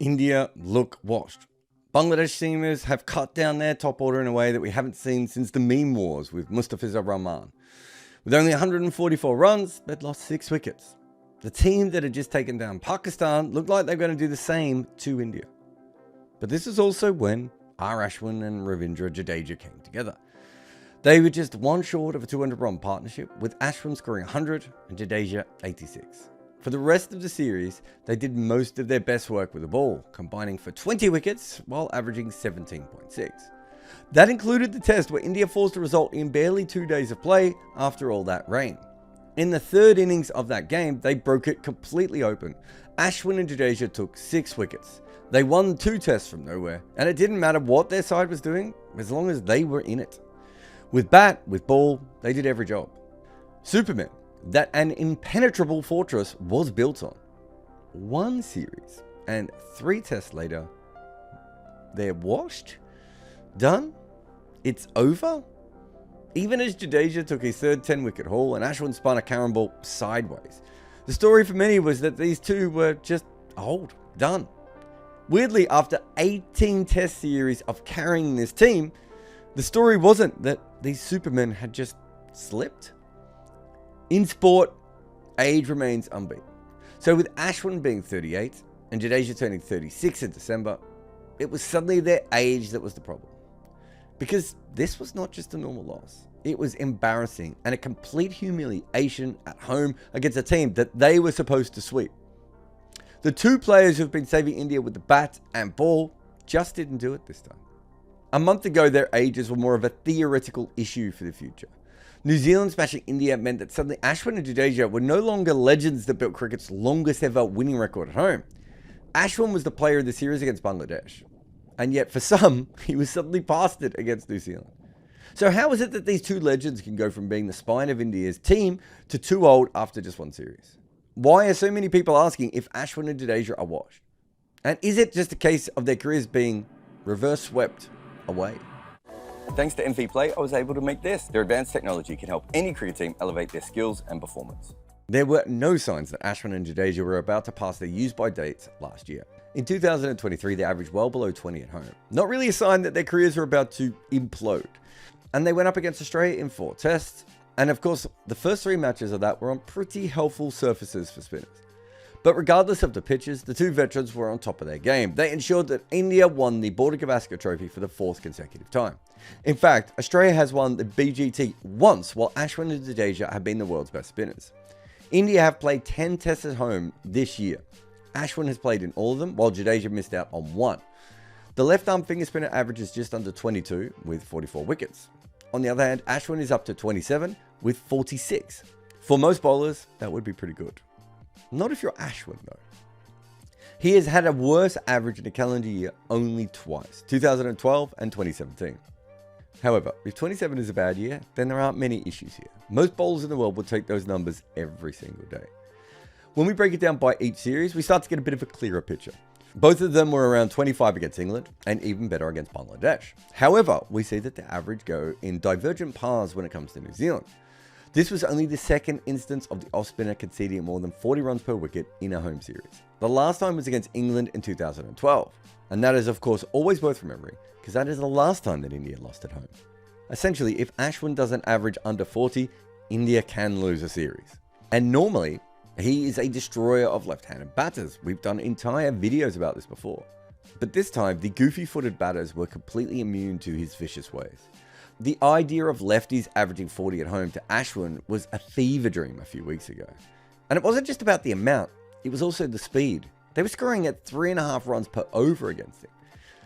India look washed. Bangladesh seamers have cut down their top order in a way that we haven't seen since the meme wars with Mustafizur Rahman. With only 144 runs, they'd lost 6 wickets. The team that had just taken down Pakistan looked like they were going to do the same to India. But this is also when Ashwin and Ravindra Jadeja came together. They were just one short of a 200-run partnership, with Ashwin scoring 100 and Jadeja 86. For the rest of the series, they did most of their best work with the ball, combining for 20 wickets while averaging 17.6. That included the test where India forced a result in barely 2 days of play after all that rain. In the third innings of that game, they broke it completely open. Ashwin and Jadeja took 6 wickets. They won 2 tests from nowhere, and it didn't matter what their side was doing as long as they were in it. With bat, with ball, they did every job. Supermen, that an impenetrable fortress was built on. 1 series, and 3 tests later, they're washed? Done? It's over? Even as Jadeja took his third 10-wicket haul and Ashwin spun a carom ball sideways, the story for many was that these two were just old, done. Weirdly, after 18 test series of carrying this team, the story wasn't that these supermen had just slipped. In sport, age remains unbeaten. So with Ashwin being 38 and Jadeja turning 36 in December, it was suddenly their age that was the problem. Because this was not just a normal loss. It was embarrassing and a complete humiliation at home against a team that they were supposed to sweep. The 2 players who've been saving India with the bat and ball just didn't do it this time. A month ago, their ages were more of a theoretical issue for the future. New Zealand smashing India meant that suddenly Ashwin and Jadeja were no longer legends that built cricket's longest ever winning record at home. Ashwin was the player of the series against Bangladesh. And yet for some, he was suddenly past it against New Zealand. So how is it that these 2 legends can go from being the spine of India's team to too old after just 1 series? Why are so many people asking if Ashwin and Jadeja are washed? And is it just a case of their careers being reverse swept away? Thanks to MV Play, I was able to make this. Their advanced technology can help any cricket team elevate their skills and performance. There were no signs that Ashwin and Jadeja were about to pass their use-by dates last year. In 2023, they averaged well below 20 at home. Not really a sign that their careers were about to implode. And they went up against Australia in 4 tests. And of course, the first 3 matches of that were on pretty helpful surfaces for spinners. But regardless of the pitches, the 2 veterans were on top of their game. They ensured that India won the Border Gavaskar Trophy for the 4th consecutive time. In fact, Australia has won the BGT once, while Ashwin and Jadeja have been the world's best spinners. India have played 10 tests at home this year. Ashwin has played in all of them, while Jadeja missed out on 1. The left-arm finger spinner averages just under 22 with 44 wickets. On the other hand, Ashwin is up to 27 with 46. For most bowlers, that would be pretty good. Not if you're Ashwin, though. He has had a worse average in a calendar year only twice, 2012 and 2017. However, if 27 is a bad year, then there aren't many issues here. Most bowlers in the world will take those numbers every single day. When we break it down by each series, we start to get a bit of a clearer picture. Both of them were around 25 against England, and even better against Bangladesh. However, we see that the average go in divergent paths when it comes to New Zealand. This was only the 2nd instance of the off-spinner conceding more than 40 runs per wicket in a home series. The last time was against England in 2012. And that is, of course, always worth remembering, because that is the last time that India lost at home. Essentially, if Ashwin doesn't average under 40, India can lose a series. And normally, he is a destroyer of left-handed batters. We've done entire videos about this before. But this time, the goofy-footed batters were completely immune to his vicious ways. The idea of lefties averaging 40 at home to Ashwin was a fever dream a few weeks ago. And it wasn't just about the amount, it was also the speed. They were scoring at 3.5 runs per over against him.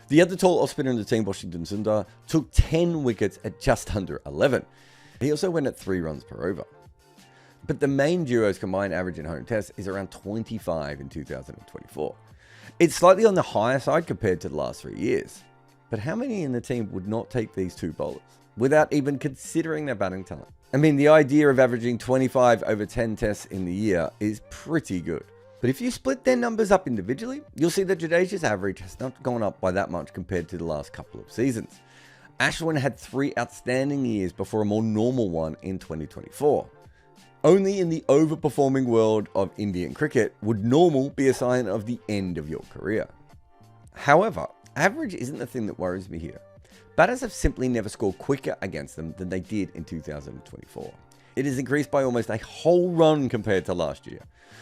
The other tall off-spinner in the team, Washington Sundar, took 10 wickets at just under 11. He also went at 3 runs per over. But the main duo's combined average in home tests is around 25 in 2024. It's slightly on the higher side compared to the last 3 years. But how many in the team would not take these 2 bowlers without even considering their batting talent? I mean, the idea of averaging 25 over 10 tests in the year is pretty good. But if you split their numbers up individually, you'll see that Jadeja's average has not gone up by that much compared to the last couple of seasons. Ashwin had 3 outstanding years before a more normal one in 2024. Only in the overperforming world of Indian cricket would normal be a sign of the end of your career. However, average isn't the thing that worries me here. Batters have simply never scored quicker against them than they did in 2024. It has increased by almost a whole run compared to last year.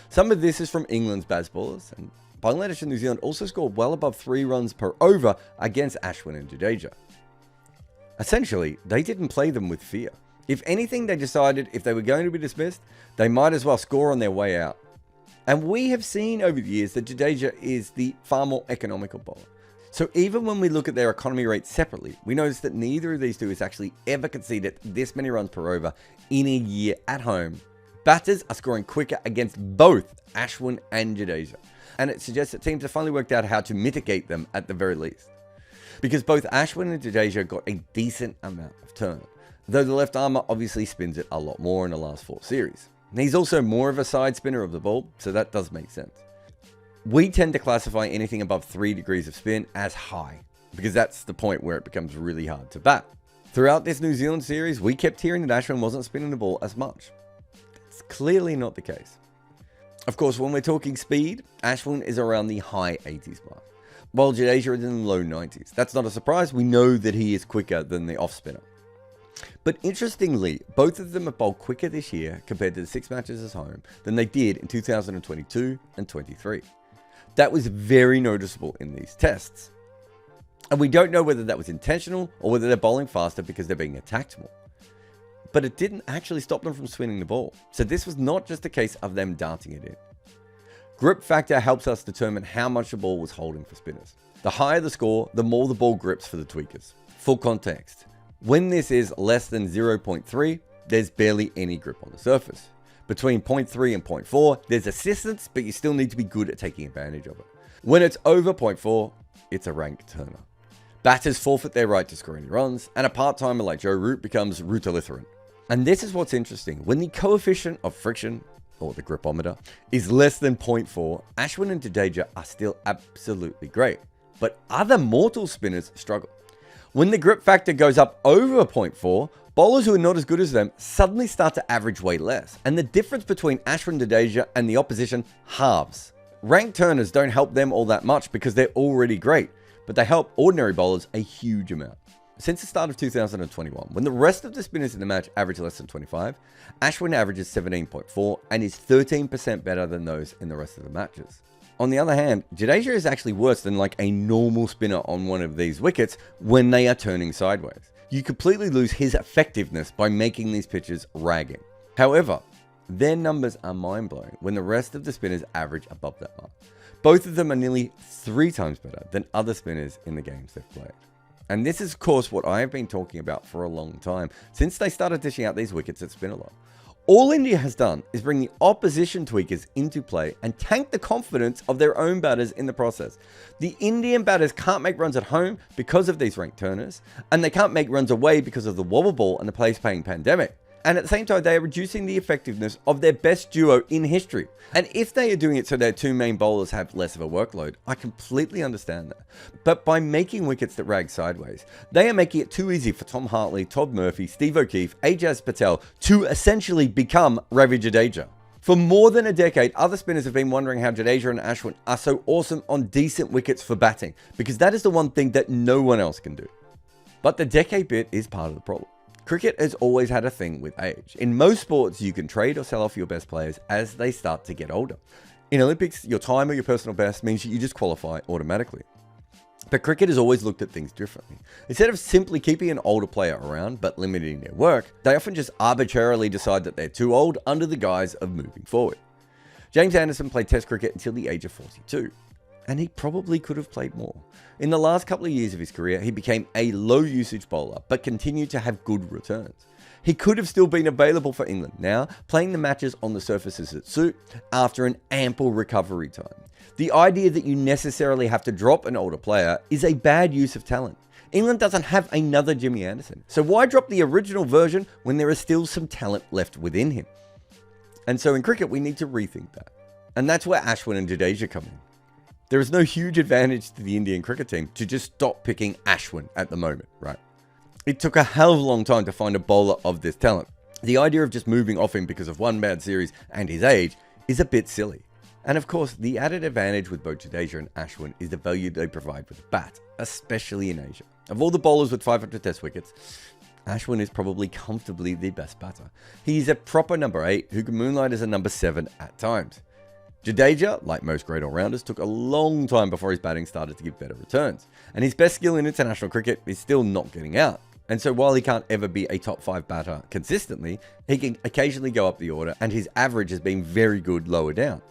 Some of this is from England's bowlers, and Bangladesh and New Zealand also scored well above 3 runs per over against Ashwin and Jadeja. Essentially, they didn't play them with fear. If anything, they decided if they were going to be dismissed, they might as well score on their way out. And we have seen over the years that Jadeja is the far more economical bowler. So even when we look at their economy rate separately, we notice that neither of these two has actually ever conceded this many runs per over in a year at home. Batters are scoring quicker against both Ashwin and Jadeja. And it suggests that teams have finally worked out how to mitigate them at the very least. Because both Ashwin and Jadeja got a decent amount of turn, though the left armer obviously spins it a lot more in the last 4 series. He's also more of a side spinner of the ball, so that does make sense. We tend to classify anything above 3 degrees of spin as high, because that's the point where it becomes really hard to bat. Throughout this New Zealand series, we kept hearing that Ashwin wasn't spinning the ball as much. That's clearly not the case. Of course, when we're talking speed, Ashwin is around the high 80s mark, while Jadeja is in the low 90s. That's not a surprise, we know that he is quicker than the off spinner. But interestingly, both of them have bowled quicker this year compared to the 6 matches at home than they did in 2022 and 23. That was very noticeable in these tests. And we don't know whether that was intentional or whether they're bowling faster because they're being attacked more. But it didn't actually stop them from swinging the ball. So this was not just a case of them darting it in. Grip factor helps us determine how much the ball was holding for spinners. The higher the score, the more the ball grips for the tweakers. For context, when this is less than 0.3, there's barely any grip on the surface. Between 0.3 and 0.4, there's assistance, but you still need to be good at taking advantage of it. When it's over 0.4, it's a rank turner. Batters forfeit their right to score any runs, and a part-timer like Joe Root becomes Rootalitherant. And this is what's interesting. When the coefficient of friction, or the gripometer, is less than 0.4, Ashwin and Jadeja are still absolutely great. But other mortal spinners struggle. When the grip factor goes up over 0.4, bowlers who are not as good as them suddenly start to average way less, and the difference between Ashwin Jadeja and the opposition halves. Rank turners don't help them all that much because they're already great, but they help ordinary bowlers a huge amount. Since the start of 2021, when the rest of the spinners in the match average less than 25, Ashwin averages 17.4 and is 13% better than those in the rest of the matches. On the other hand, Jadeja is actually worse than like a normal spinner on one of these wickets when they are turning sideways. You completely lose his effectiveness by making these pitches ragging. However, their numbers are mind-blowing when the rest of the spinners average above that mark. Both of them are nearly 3 times better than other spinners in the games they've played. And this is, of course, what I have been talking about for a long time, since they started dishing out these wickets at spin a lot. All India has done is bring the opposition tweakers into play and tank the confidence of their own batters in the process. The Indian batters can't make runs at home because of these rank turners, and they can't make runs away because of the wobble ball and the place-paying pandemic. And at the same time, they are reducing the effectiveness of their best duo in history. And if they are doing it so their 2 main bowlers have less of a workload, I completely understand that. But by making wickets that rag sideways, they are making it too easy for Tom Hartley, Todd Murphy, Steve O'Keefe, Ajaz Patel to essentially become Ravi Jadeja. For more than a decade, other spinners have been wondering how Jadeja and Ashwin are so awesome on decent wickets for batting, because that is the one thing that no one else can do. But the decade bit is part of the problem. Cricket has always had a thing with age. In most sports, you can trade or sell off your best players as they start to get older. In Olympics, your time or your personal best means that you just qualify automatically. But cricket has always looked at things differently. Instead of simply keeping an older player around but limiting their work, they often just arbitrarily decide that they're too old under the guise of moving forward. James Anderson played Test cricket until the age of 42. And he probably could have played more. In the last couple of years of his career, he became a low-usage bowler, but continued to have good returns. He could have still been available for England now, playing the matches on the surfaces that suit, after an ample recovery time. The idea that you necessarily have to drop an older player is a bad use of talent. England doesn't have another Jimmy Anderson, so why drop the original version when there is still some talent left within him? And so in cricket, we need to rethink that. And that's where Ashwin and Jadeja come in. There is no huge advantage to the Indian cricket team to just stop picking Ashwin at the moment, right? It took a hell of a long time to find a bowler of this talent. The idea of just moving off him because of one bad series and his age is a bit silly. And of course, the added advantage with both Jadeja and Ashwin is the value they provide with the bat, especially in Asia. Of all the bowlers with 500 test wickets, Ashwin is probably comfortably the best batter. He's a proper number 8 who can moonlight as a number 7 at times. Jadeja, like most great all-rounders, took a long time before his batting started to give better returns, and his best skill in international cricket is still not getting out. And so while he can't ever be a top 5 batter consistently, he can occasionally go up the order, and his average has been very good lower down.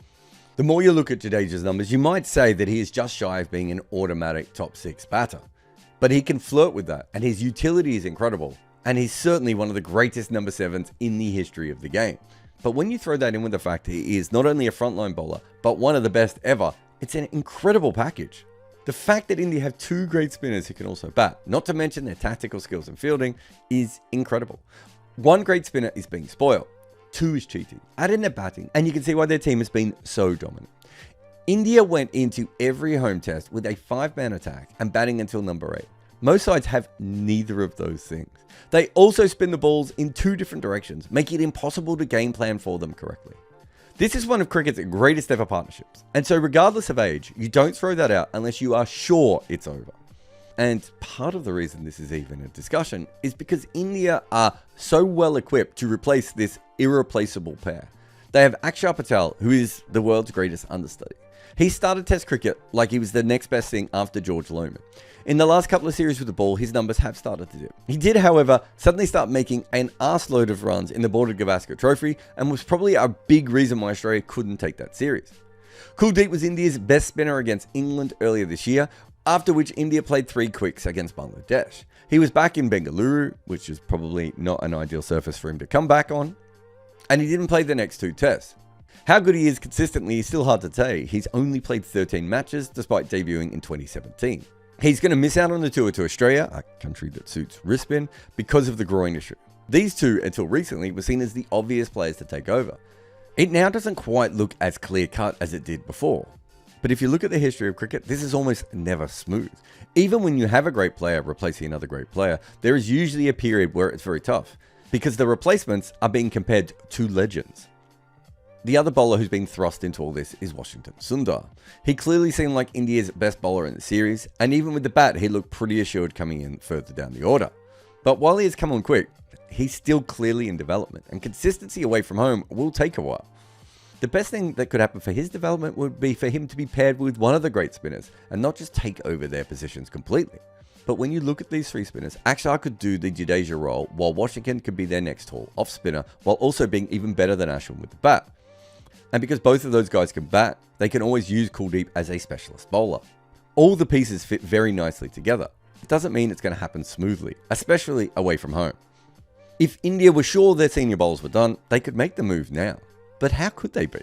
The more you look at Jadeja's numbers, you might say that he is just shy of being an automatic top 6 batter. But he can flirt with that, and his utility is incredible, and he's certainly one of the greatest number 7s in the history of the game. But when you throw that in with the fact that he is not only a frontline bowler, but one of the best ever, it's an incredible package. The fact that India have 2 great spinners who can also bat, not to mention their tactical skills and fielding, is incredible. 1 great spinner is being spoiled, 2 is cheating. Add in their batting, and you can see why their team has been so dominant. India went into every home test with a 5-man attack and batting until number 8. Most sides have neither of those things. They also spin the balls in 2 different directions, making it impossible to game plan for them correctly. This is one of cricket's greatest ever partnerships, and so regardless of age, you don't throw that out unless you are sure it's over. And part of the reason this is even a discussion is because India are so well equipped to replace this irreplaceable pair. They have Akshar Patel, who is the world's greatest understudy. He started Test cricket like he was the next best thing after George Lohman. In the last couple of series with the ball, his numbers have started to dip. He did, however, suddenly start making an arseload of runs in the Border Gavaskar Trophy and was probably a big reason why Australia couldn't take that series. Kuldeep was India's best spinner against England earlier this year, after which India played 3 quicks against Bangladesh. He was back in Bengaluru, which is probably not an ideal surface for him to come back on, and he didn't play the next 2 tests. How good he is consistently is still hard to say. He's only played 13 matches despite debuting in 2017. He's going to miss out on the tour to Australia, a country that suits wrist spin, because of the groin issue. These 2, until recently, were seen as the obvious players to take over. It now doesn't quite look as clear-cut as it did before. But if you look at the history of cricket, this is almost never smooth. Even when you have a great player replacing another great player, there is usually a period where it's very tough, because the replacements are being compared to legends. The other bowler who's been thrust into all this is Washington Sundar. He clearly seemed like India's best bowler in the series, and even with the bat, he looked pretty assured coming in further down the order. But while he has come on quick, he's still clearly in development, and consistency away from home will take a while. The best thing that could happen for his development would be for him to be paired with one of the great spinners, and not just take over their positions completely. But when you look at these 3 spinners, Akshar could do the Jadeja role, while Washington could be their next tall off spinner, while also being even better than Ashwin with the bat. And because both of those guys can bat, they can always use Kuldeep as a specialist bowler. All the pieces fit very nicely together. It doesn't mean it's going to happen smoothly, especially away from home. If India were sure their senior bowlers were done, they could make the move now. But how could they be?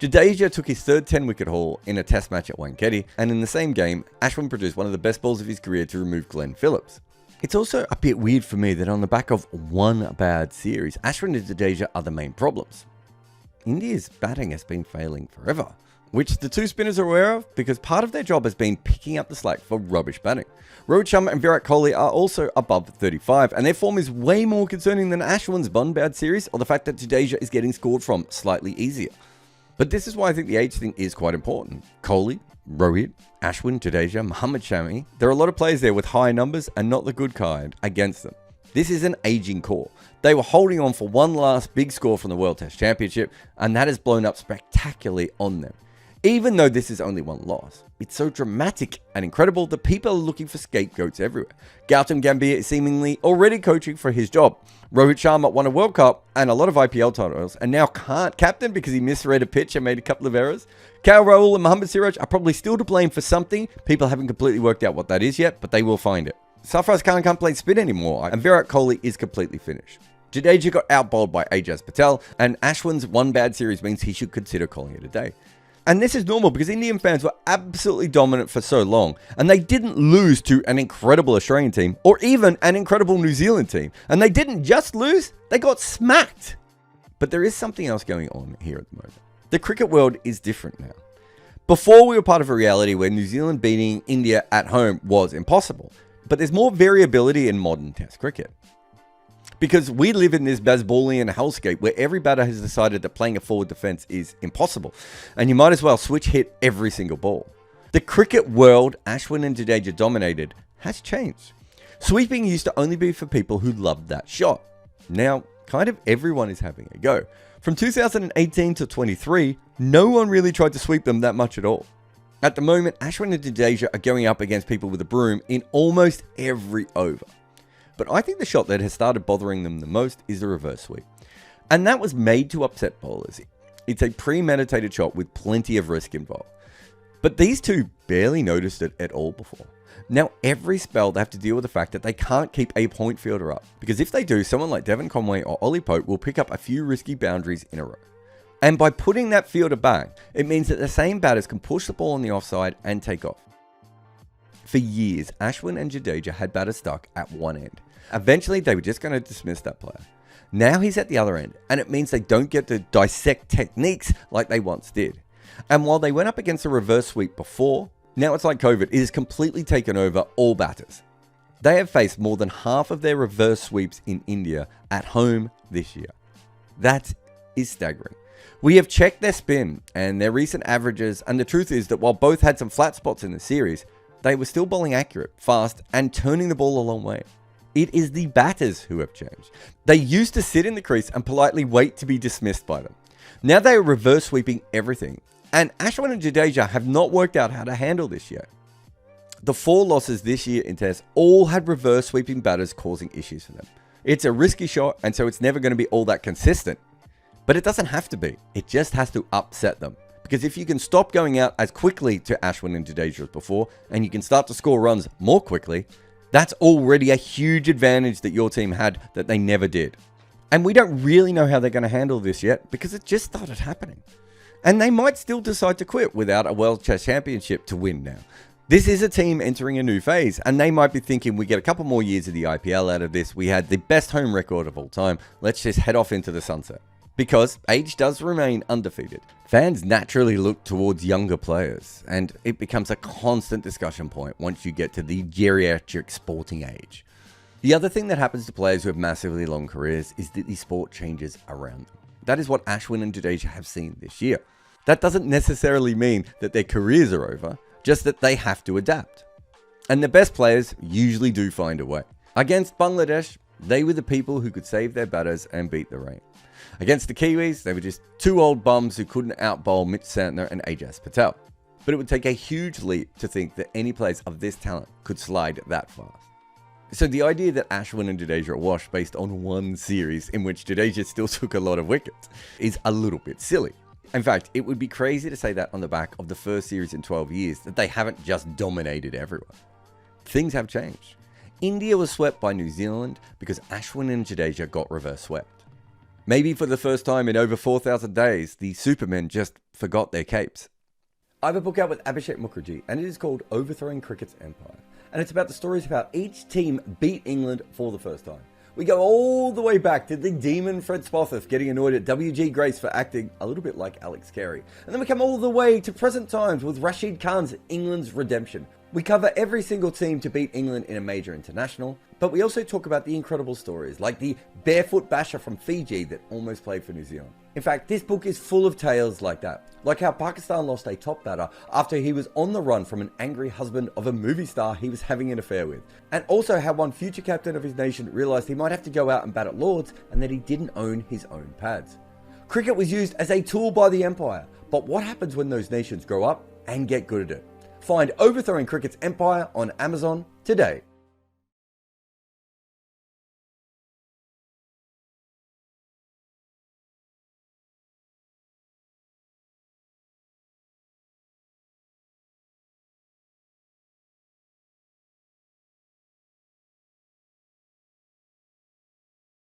Jadeja took his 3rd 10-wicket haul in a test match at Wankhede, and in the same game, Ashwin produced one of the best balls of his career to remove Glenn Phillips. It's also a bit weird for me that on the back of 1 bad series, Ashwin and Jadeja are the main problems. India's batting has been failing forever, which the 2 spinners are aware of because part of their job has been picking up the slack for rubbish batting. Rohit Sharma and Virat Kohli are also above 35, and their form is way more concerning than Ashwin's 1 bad series or the fact that Jadeja is getting scored from slightly easier. But this is why I think the age thing is quite important. Kohli, Rohit, Ashwin, Jadeja, Mohammad Shami, there are a lot of players there with high numbers and not the good kind against them. This is an aging core. They were holding on for one last big score from the World Test Championship, and that has blown up spectacularly on them. Even though this is only 1 loss, it's so dramatic and incredible that people are looking for scapegoats everywhere. Gautam Gambhir is seemingly already coaching for his job. Rohit Sharma won a World Cup and a lot of IPL titles and now can't captain because he misread a pitch and made a couple of errors. KL Rahul and Mohammad Siraj are probably still to blame for something. People haven't completely worked out what that is yet, but they will find it. Sarfaraz Khan can't play spin anymore, and Virat Kohli is completely finished. Jadeja got outbowled by Ajaz Patel, and Ashwin's 1 bad series means he should consider calling it a day. And this is normal because Indian fans were absolutely dominant for so long, and they didn't lose to an incredible Australian team or even an incredible New Zealand team. And they didn't just lose, they got smacked. But there is something else going on here at the moment. The cricket world is different now. Before, we were part of a reality where New Zealand beating India at home was impossible, but there's more variability in modern Test cricket. Because we live in this Bazballian hellscape where every batter has decided that playing a forward defense is impossible, and you might as well switch hit every single ball. The cricket world Ashwin and Jadeja dominated has changed. Sweeping used to only be for people who loved that shot. Now, kind of everyone is having a go. From 2018 to 23, no one really tried to sweep them that much at all. At the moment, Ashwin and Jadeja are going up against people with a broom in almost every over. But I think the shot that has started bothering them the most is the reverse sweep. And that was made to upset bowlers. It's a premeditated shot with plenty of risk involved. But these two barely noticed it at all before. Now every spell they have to deal with the fact that they can't keep a point fielder up. Because if they do, someone like Devon Conway or Ollie Pope will pick up a few risky boundaries in a row. And by putting that fielder back, it means that the same batters can push the ball on the offside and take off. For years, Ashwin and Jadeja had batters stuck at one end. Eventually, they were just going to dismiss that player. Now he's at the other end, and it means they don't get to dissect techniques like they once did. And while they went up against a reverse sweep before, now it's like COVID, it has completely taken over all batters. They have faced more than half of their reverse sweeps in India at home this year. That is staggering. We have checked their spin and their recent averages, and the truth is that while both had some flat spots in the series, they were still bowling accurate, fast, and turning the ball a long way. It is the batters who have changed. They used to sit in the crease and politely wait to be dismissed by them. Now they are reverse sweeping everything, and Ashwin and Jadeja have not worked out how to handle this yet. The 4 losses this year in Tests all had reverse sweeping batters causing issues for them. It's a risky shot, and so it's never going to be all that consistent. But it doesn't have to be. It just has to upset them. Because if you can stop going out as quickly to Ashwin and Jadeja as before, and you can start to score runs more quickly, that's already a huge advantage that your team had that they never did. And we don't really know how they're going to handle this yet because it just started happening. And they might still decide to quit without a World Chess Championship to win now. This is a team entering a new phase, and they might be thinking we get a couple more years of the IPL out of this. We had the best home record of all time. Let's just head off into the sunset. Because age does remain undefeated. Fans naturally look towards younger players, and it becomes a constant discussion point once you get to the geriatric sporting age. The other thing that happens to players who have massively long careers is that the sport changes around them. That is what Ashwin and Jadeja have seen this year. That doesn't necessarily mean that their careers are over, just that they have to adapt. And the best players usually do find a way. Against Bangladesh, they were the people who could save their batters and beat the rain. Against the Kiwis, they were just 2 old bums who couldn't out-bowl Mitch Santner and Ajaz Patel. But it would take a huge leap to think that any players of this talent could slide that fast. So the idea that Ashwin and Jadeja are washed based on one series in which Jadeja still took a lot of wickets is a little bit silly. In fact, it would be crazy to say that on the back of the first series in 12 years that they haven't just dominated everyone. Things have changed. India was swept by New Zealand because Ashwin and Jadeja got reverse swept. Maybe for the first time in over 4,000 days, the Supermen just forgot their capes. I have a book out with Abhishek Mukherjee, and it is called Overthrowing Cricket's Empire. And it's about the stories of how each team beat England for the first time. We go all the way back to the demon Fred Spofforth getting annoyed at W.G. Grace for acting a little bit like Alex Carey. And then we come all the way to present times with Rashid Khan's England's redemption. We cover every single team to beat England in a major international, but we also talk about the incredible stories, like the barefoot basher from Fiji that almost played for New Zealand. In fact, this book is full of tales like that, like how Pakistan lost a top batter after he was on the run from an angry husband of a movie star he was having an affair with, and also how one future captain of his nation realised he might have to go out and bat at Lords and that he didn't own his own pads. Cricket was used as a tool by the empire, but what happens when those nations grow up and get good at it? Find Overthrowing Cricket's Empire on Amazon today.